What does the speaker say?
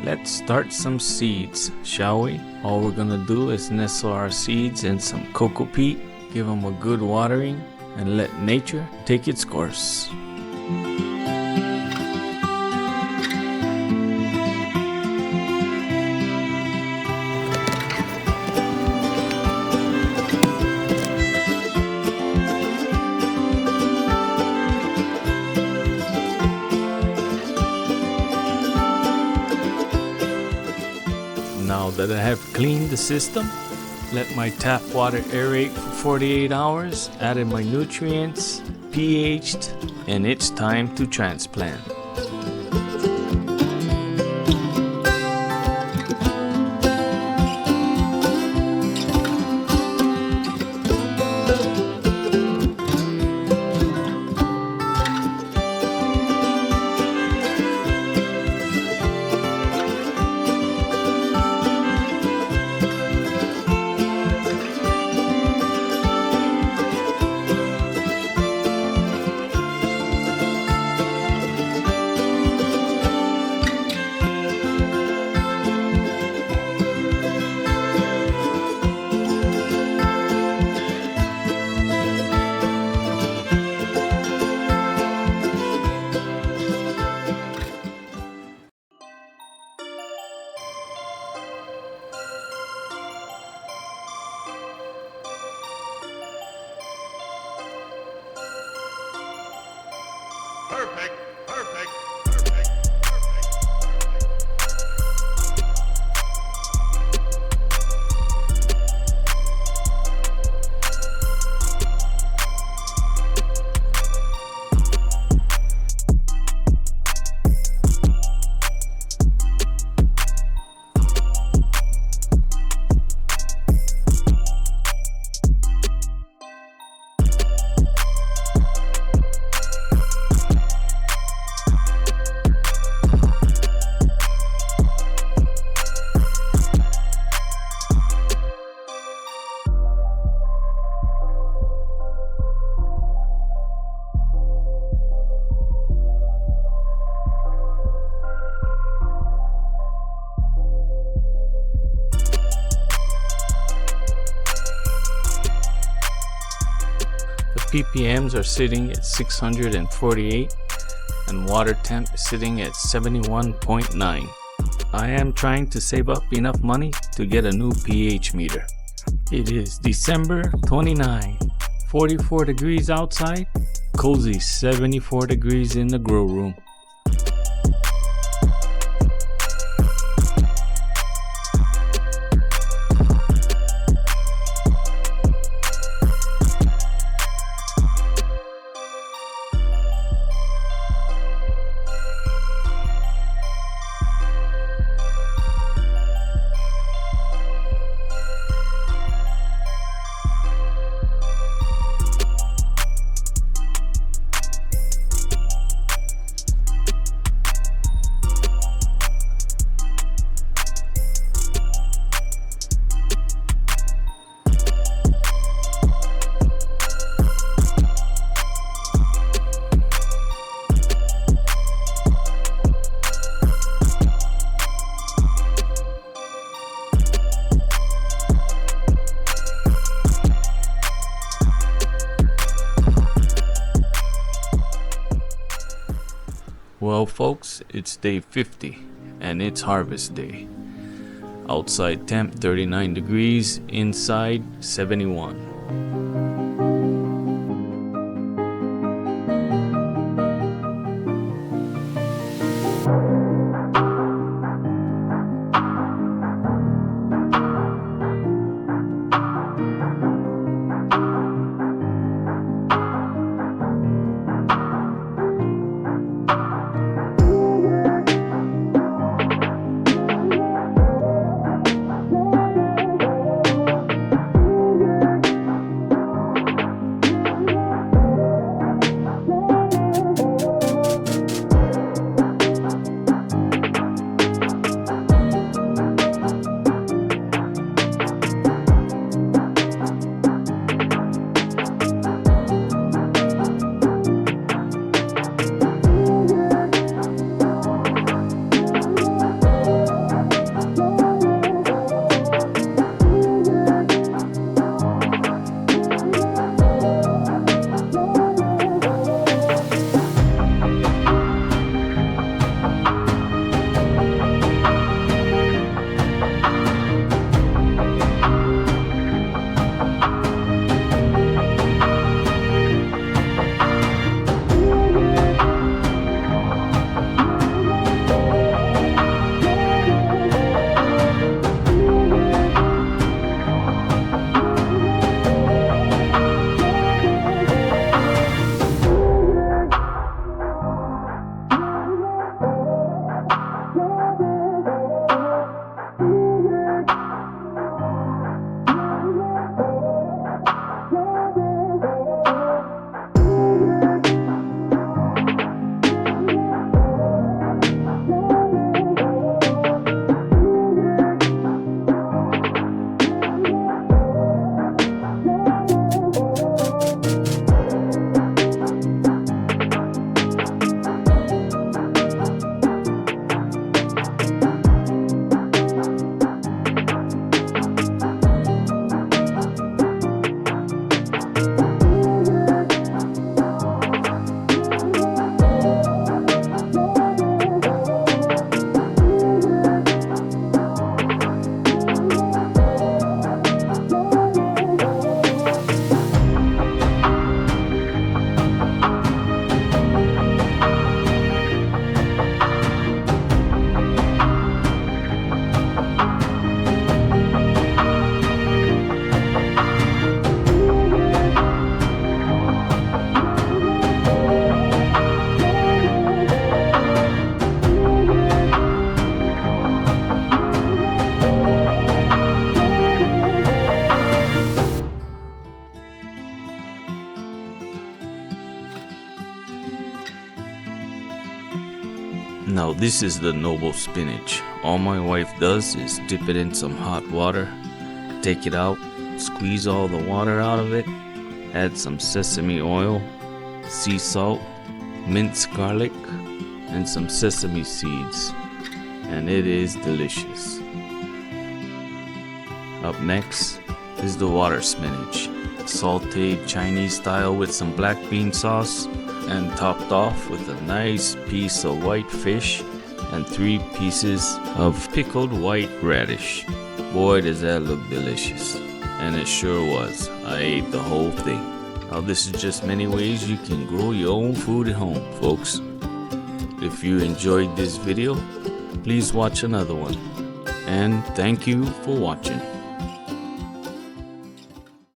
Let's start some seeds, shall we? All we're gonna do is nestle our seeds in some cocoa peat, give them a good watering, and let nature take its course. Now that I have cleaned the system, let my tap water aerate for 48 hours, added my nutrients, pH'd, and it's time to transplant. Perfect. ppms are sitting at 648 and water temp is sitting at 71.9. I am trying to save up enough money to get a new pH meter. It is December 29, 44 degrees outside, cozy 74 degrees in the grow room. Well folks, it's day 50 and it's harvest day. Outside temp 39 degrees, inside 71. this is the noble spinach. All my wife does is dip it in some hot water, take it out, squeeze all the water out of it, add some sesame oil, sea salt, minced garlic, and some sesame seeds, and it is delicious. Up next is the water spinach, sauteed Chinese style with some black bean sauce, and topped off with a nice piece of white fish and 3 pieces of pickled white radish. Boy, does that look delicious. And it sure was. I ate the whole thing. Now this is just many ways you can grow your own food at home, folks. If you enjoyed this video, please watch another one. And thank you for watching.